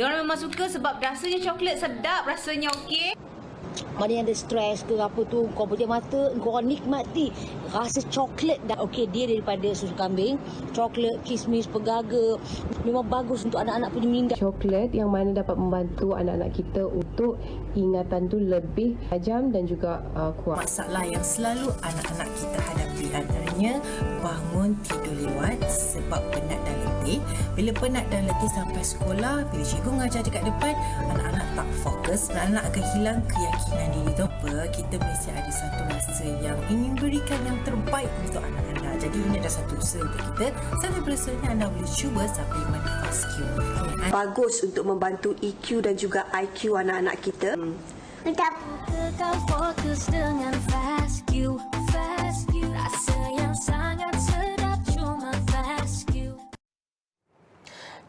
Diorang memang suka sebab rasanya coklat sedap, rasanya okey. Mana yang ada stres ke apa tu, kau putih mata, kau nikmati rasa coklat dan okey dia daripada susu kambing, coklat, kismis, pegaga. Memang bagus untuk anak-anak punya minda. Coklat yang mana dapat membantu anak-anak kita untuk ingatan tu lebih tajam dan juga kuat. Masalah yang selalu anak-anak kita hadapi antaranya bangun tidur lewat sebab penat dan letih. Bila penat dan letih sampai sekolah, bila cikgu mengajar dekat depan, anak-anak tak fokus, anak-anak akan hilang keyakinan diri tu apa. Kita mesti ada satu rasa yang ingin berikan yang terbaik untuk anak anda. Jadi ini adalah satu usaha untuk kita. Satu usaha anda boleh cuba suplemen FastQ. Bagus untuk membantu EQ dan juga IQ anak-anak kita. Kau fokus dengan FastQ, FastQ. Rasa yang sangat sedap cuma FastQ.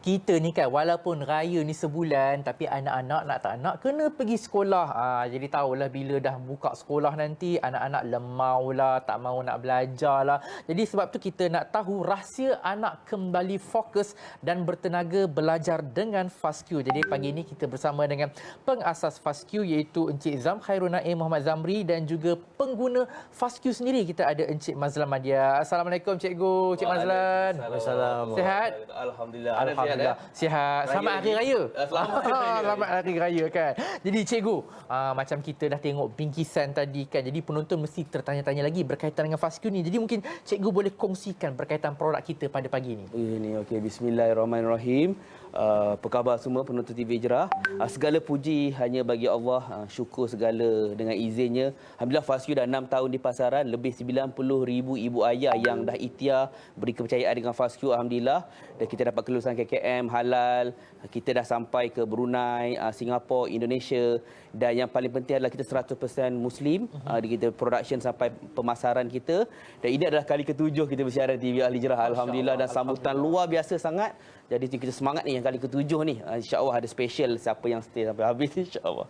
Kita ni kan walaupun raya ni sebulan tapi anak-anak nak tak nak kena pergi sekolah. Jadi tahulah bila dah buka sekolah nanti anak-anak lemau lah, tak mahu nak belajar lah. Jadi sebab tu kita nak tahu rahsia anak kembali fokus dan bertenaga belajar dengan FastQ. Jadi pagi ini kita bersama dengan pengasas FastQ iaitu Encik Zam Khairul Naim Muhammad Zamri dan juga pengguna FastQ sendiri kita ada Encik Mazlan Madia. Assalamualaikum Cikgu, Cik Mazlan. Assalamualaikum. Sihat? Alhamdulillah. Alhamdulillah. Sihat. Selamat Hari Raya. Selamat Hari Raya kan. Jadi cikgu, macam kita dah tengok bingkisan tadi kan. Jadi penonton mesti tertanya-tanya lagi berkaitan dengan FastQ ni. Jadi mungkin cikgu boleh kongsikan berkaitan produk kita pada pagi ni. Ini okey, bismillahirrahmanirrahim. Apa khabar semua penonton TV Hijrah? Segala puji hanya bagi Allah, syukur segala dengan izinnya. Alhamdulillah FastQ dah 6 tahun di pasaran, lebih 90,000 ibu ayah yang dah ikhtiar beri kepercayaan dengan FastQ alhamdulillah. Dan kita dapat kelulusan KKM halal. Kita dah sampai ke Brunei, Singapura, Indonesia dan yang paling penting adalah kita 100% Muslim. Kita production sampai pemasaran kita dan ini adalah kali ke-7 kita bersiaran TV Al Hijrah alhamdulillah dan sambutan luar biasa sangat. Jadi kita semangat ni yang kali ke-7 ni. InsyaAllah ada special siapa yang stay sampai habis insyaAllah.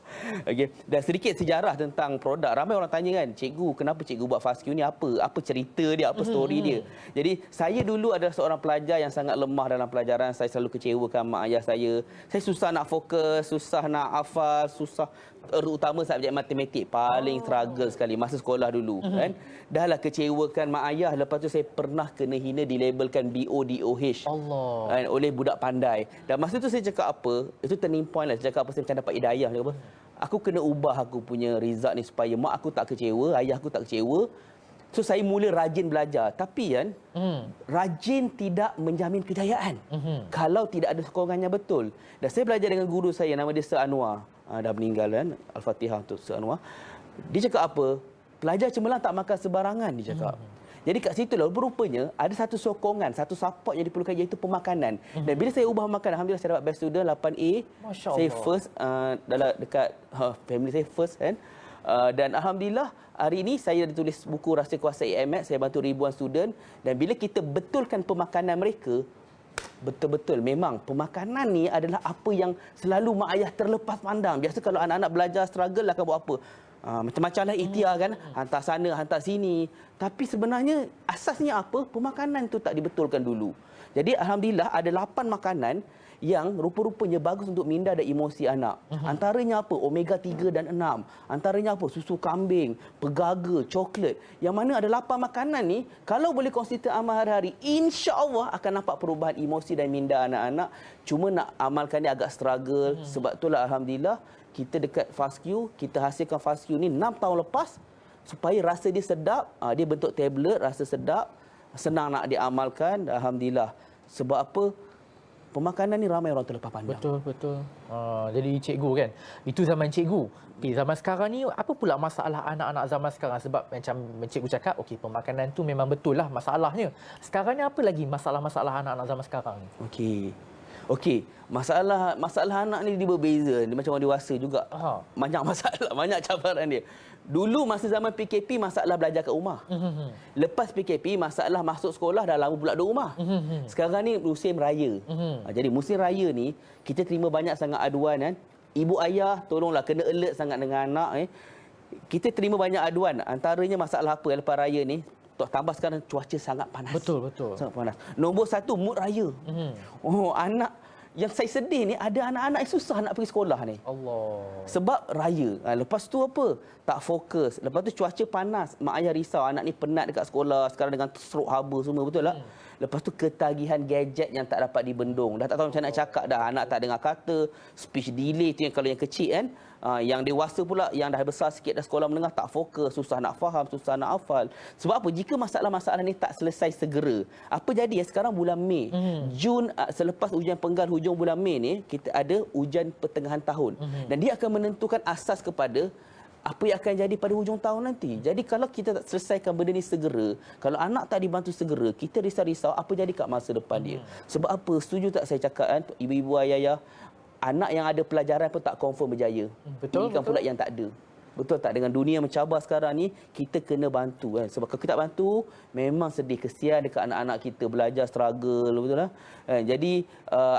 Okey. Dan sedikit sejarah tentang produk. Ramai orang tanya kan, cikgu kenapa cikgu buat FastQ ni, apa cerita dia, apa story dia. Jadi saya dulu adalah seorang pelajar yang sangat lemah dalam pelajaran. Saya selalu kecewakan mak ayah saya. Saya susah nak fokus, susah nak hafal, susah terutama subjek matematik paling struggle sekali masa sekolah dulu kan. Dahlah kecewakan mak ayah, lepas tu saya pernah kena hina dilabelkan BODOH. Allah. Kan, oleh budak pandai. Dan masa tu saya cakap apa? Itu turning point lah. Saya cakap apa, saya macam dapat hidayah apa. Aku kena ubah aku punya result ni supaya mak aku tak kecewa, ayah aku tak kecewa. So saya mula rajin belajar. Tapi kan rajin tidak menjamin kejayaan. Kalau tidak ada sokongannya betul. Dan saya belajar dengan guru saya nama dia Sir Anwar. Dah meninggal kan. Al-Fatihah untuk Sir Anwar. Dia cakap apa? Pelajar cemerlang tak makan sebarangan, dia cakap. Jadi kat situ lah rupanya ada satu sokongan, satu support yang diperlukan iaitu pemakanan. Dan bila saya ubah makanan, alhamdulillah saya dapat best student 8A. Saya first dalam dekat family saya first kan. Dan alhamdulillah hari ini saya ada tulis buku Rahsia Kuasa AMX, saya bantu ribuan student dan bila kita betulkan pemakanan mereka, betul-betul memang pemakanan ni adalah apa yang selalu mak ayah terlepas pandang. Biasa kalau anak-anak belajar struggle akan buat apa? Macam-macam lah ikhtiar kan, hantar sana, hantar sini. Tapi sebenarnya asasnya apa? Pemakanan tu tak dibetulkan dulu. Jadi alhamdulillah ada 8 makanan yang rupa-rupanya bagus untuk minda dan emosi anak. Antaranya apa? Omega 3 dan 6. Antaranya apa? Susu kambing, pegaga, coklat. Yang mana ada 8 makanan ni, kalau boleh konsisten amal hari-hari, insya-Allah akan nampak perubahan emosi dan minda anak-anak. Cuma nak amalkan dia agak struggle. Sebab itulah alhamdulillah kita dekat FastQ, kita hasilkan FastQ ni 6 tahun lepas supaya rasa dia sedap, dia bentuk tablet, rasa sedap, senang nak diamalkan. Alhamdulillah. Sebab apa? Pemakanan ni ramai orang terlepas pandang. Betul. Jadi cikgu kan, itu zaman cikgu. Okay, zaman sekarang ni apa pula masalah anak-anak zaman sekarang? Sebab macam cikgu cakap, okey pemakanan tu memang betul lah masalahnya. Sekarang ni apa lagi masalah-masalah anak-anak zaman sekarang ni? Okey. Masalah anak ni dia berbeza. Dia macam orang dewasa juga. Banyak masalah, banyak cabaran dia. Dulu masa zaman PKP masalah belajar kat rumah. Lepas PKP masalah masuk sekolah dah lama pula duduk rumah. Sekarang ni musim raya. Jadi musim raya ni kita terima banyak sangat aduan kan. Ibu ayah tolonglah kena alert sangat dengan anak Kita terima banyak aduan. Antaranya masalah apa lepas raya ni? Tambah sekarang cuaca sangat panas. Betul. Sangat panas. Nombor 1 mood raya. Anak Yang saya sedih ni ada anak-anak yang susah nak pergi sekolah ni. Allah. Sebab raya. Lepas tu apa? Tak fokus. Lepas tu cuaca panas. Mak ayah risau anak ni penat dekat sekolah. Sekarang dengan stroke haba semua. Betul tak? Lepas tu ketagihan gadget yang tak dapat dibendung. Dah tak tahu macam nak cakap dah. Anak tak dengar kata. Speech delay tu yang kalau yang kecil kan. Yang dewasa pula, yang dah besar sikit dah sekolah menengah tak fokus. Susah nak faham, susah nak hafal. Sebab apa? Jika masalah-masalah ni tak selesai segera. Apa jadi ya? Sekarang bulan Mei. Jun selepas ujian penggal hujung bulan Mei ni, kita ada ujian pertengahan tahun. Dan dia akan menentukan asas kepada apa yang akan jadi pada hujung tahun nanti. Jadi kalau kita tak selesaikan benda ni segera, kalau anak tak dibantu segera, kita risau-risau apa jadi kat masa depan dia. Sebab apa? Setuju tak saya cakap kan, ibu-ibu, ayah-ayah, anak yang ada pelajaran pun tak confirm berjaya. Betul, Tinggalkan pula yang tak ada. Betul tak? Dengan dunia mencabar sekarang ni, kita kena bantu. Kan? Sebab kalau kita tak bantu, memang sedih. Kesian dekat anak-anak kita belajar, struggle. Betul tak? Jadi,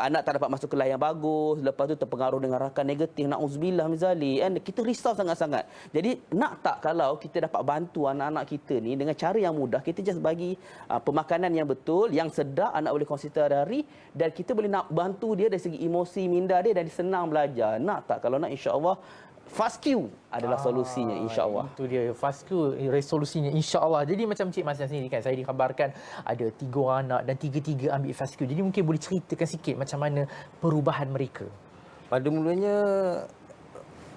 anak tak dapat masuk kelas yang bagus. Lepas tu terpengaruh dengan rakan negatif. Na'udzubillah mizali. Kita risau sangat-sangat. Jadi, nak tak kalau kita dapat bantu anak-anak kita ni dengan cara yang mudah, kita just bagi pemakanan yang betul, yang sedap, anak boleh konsisten hari-hari, dan kita boleh nak bantu dia dari segi emosi, minda dia, dan senang belajar. Nak tak? Kalau nak, insya-Allah, FASQ adalah solusinya, insya-Allah. Itu dia FASQ resolusinya, insya-Allah. Jadi macam Cik Mas sendiri kan, saya dikhabarkan ada 3 orang anak dan 3-3 ambil FASQ. Jadi mungkin boleh ceritakan sikit macam mana perubahan mereka. Pada mulanya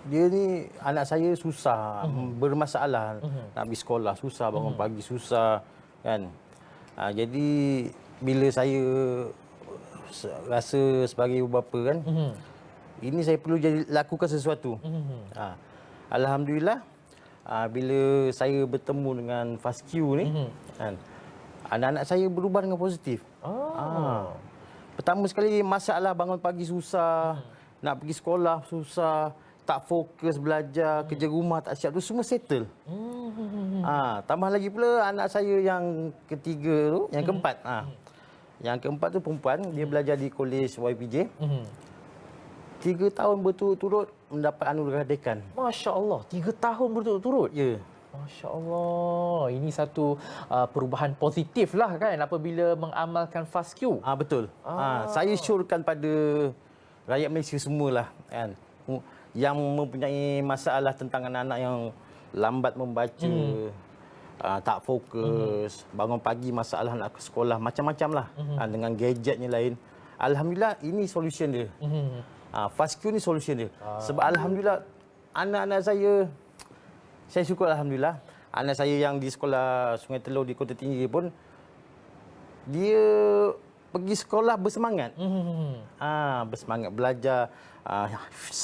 dia ni anak saya susah, bermasalah nak pergi sekolah, susah bangun pagi, susah kan. Jadi bila saya rasa sebagai ibu bapa kan, ini saya perlu lakukan sesuatu. Alhamdulillah, bila saya bertemu dengan FASQ ni, kan, anak-anak saya berubah dengan positif. Pertama sekali masalah bangun pagi susah, nak pergi sekolah susah, tak fokus belajar, kerja rumah tak siap tu semua settle. Tambah lagi pula anak saya yang ketiga tu, yang keempat. Yang keempat tu perempuan, dia belajar di kolej YPJ. 3 tahun berturut-turut mendapat anugerah dekan. Masya Allah, 3 tahun berturut-turut? Ya. Masya Allah, ini satu perubahan positif lah kan apabila mengamalkan FASQ. Betul. Saya syorkan pada rakyat Malaysia semualah kan, yang mempunyai masalah tentang anak-anak yang lambat membaca, tak fokus, bangun pagi masalah nak ke sekolah, macam-macam lah. Dengan gadgetnya lain. Alhamdulillah ini solution dia. FASQ ni solution dia. Sebab alhamdulillah anak-anak saya syukur alhamdulillah. Anak saya yang di sekolah Sungai Telur di Kota Tinggi pun dia pergi sekolah bersemangat. Bersemangat belajar.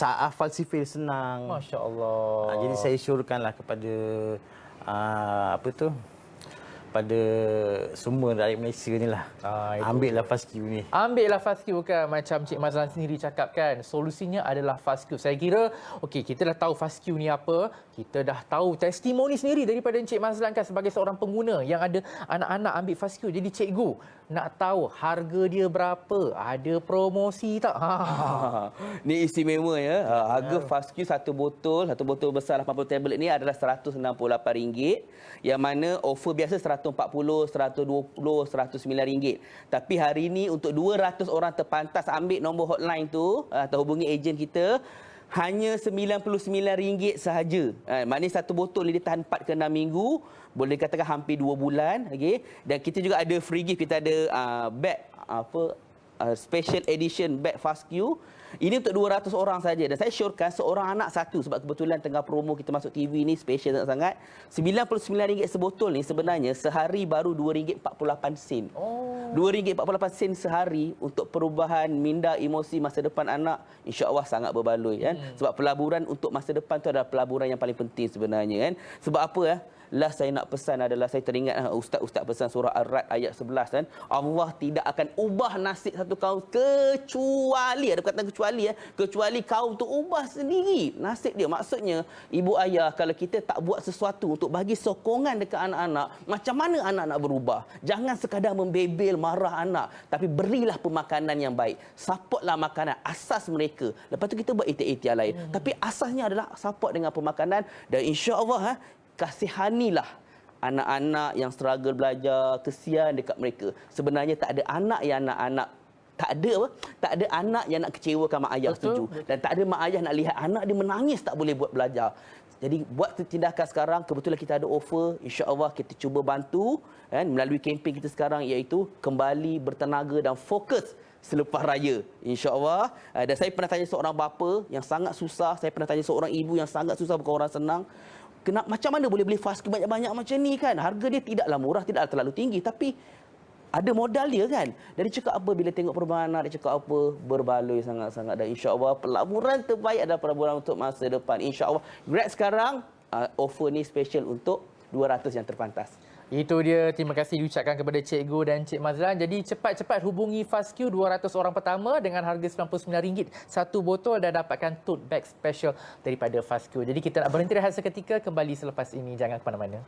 Hafal sifil senang. Masya Allah. Jadi saya syorkanlah kepada pada semua rakyat Malaysia ni lah. Ambillah FASQ ni. Ambillah FASQ kan, macam Cik Mazlan sendiri cakap kan. Solusinya adalah FASQ. Saya kira, okey, kita dah tahu FASQ ni apa. Kita dah tahu testimoni sendiri daripada Cik Mazlan kan sebagai seorang pengguna yang ada anak-anak ambil FASQ. Jadi cikgu nak tahu harga dia berapa? Ada promosi tak? Ni istimewa ya. Harga FASQ satu botol besar 80 tablet ni adalah RM168. Yang mana offer biasa RM140, RM120, RM109. Tapi hari ini untuk 200 orang terpantas ambil nombor hotline tu atau hubungi ejen kita, hanya RM99 sahaja. Maknanya satu botol ni dia tahan 4 ke 6 minggu. Boleh dikatakan hampir 2 bulan. Okay? Dan kita juga ada free gift. Kita ada bag special edition bag FASQ. Ini untuk 200 orang saja. Dan saya syorkan seorang anak satu. Sebab kebetulan tengah promo kita masuk TV ni special sangat-sangat. RM99 sebotol ni sebenarnya sehari baru RM2.48. RM2.48 sehari untuk perubahan minda emosi masa depan anak. InsyaAllah sangat berbaloi. Kan? Sebab pelaburan untuk masa depan tu adalah pelaburan yang paling penting sebenarnya. Kan? Sebab apa? Last saya nak pesan adalah, saya teringat Ustaz pesan surah Ar-Ra'd ayat 11 kan. Allah tidak akan ubah nasib satu kaum kecuali, ada perkataan kecuali kaum tu ubah sendiri nasib dia. Maksudnya, ibu ayah, kalau kita tak buat sesuatu untuk bagi sokongan dekat anak-anak, macam mana anak-anak berubah? Jangan sekadar membebel, marah anak, tapi berilah pemakanan yang baik. Supportlah makanan asas mereka. Lepas tu kita buat ikhtiar lain. Tapi asasnya adalah support dengan pemakanan, dan insya-Allah kasihanilah anak-anak yang struggle belajar, kesian dekat mereka. Sebenarnya tak ada anak yang anak-anak Tak ada apa? Tak ada anak yang nak kecewakan mak ayah setuju. Dan tak ada mak ayah nak lihat anak dia menangis tak boleh buat belajar. Jadi buat tindakan sekarang, kebetulan kita ada offer, insya-Allah kita cuba bantu kan melalui kempen kita sekarang iaitu kembali bertenaga dan fokus selepas raya, insya-Allah. Dan saya pernah tanya seorang bapa yang sangat susah, saya pernah tanya seorang ibu yang sangat susah, bukan orang senang. Macam mana boleh beli fast banyak-banyak macam ni kan? Harga dia tidaklah murah, tidaklah terlalu tinggi, tapi ada modal dia kan. Dari cakap apa bila tengok perubahan anak, dia cakap apa, berbaloi sangat-sangat. Dan insya-Allah pelaburan terbaik adalah pelaburan untuk masa depan. Insya-Allah. Grab sekarang offer ni special untuk 200 yang terpantas. Itu dia. Terima kasih diucapkan kepada Cikgu dan Cik Mazlan. Jadi cepat-cepat hubungi FastQ 200 orang pertama dengan harga RM99 satu botol dan dapatkan tote bag special daripada FastQ. Jadi kita nak berhenti rehat seketika, kembali selepas ini. Jangan ke mana-mana.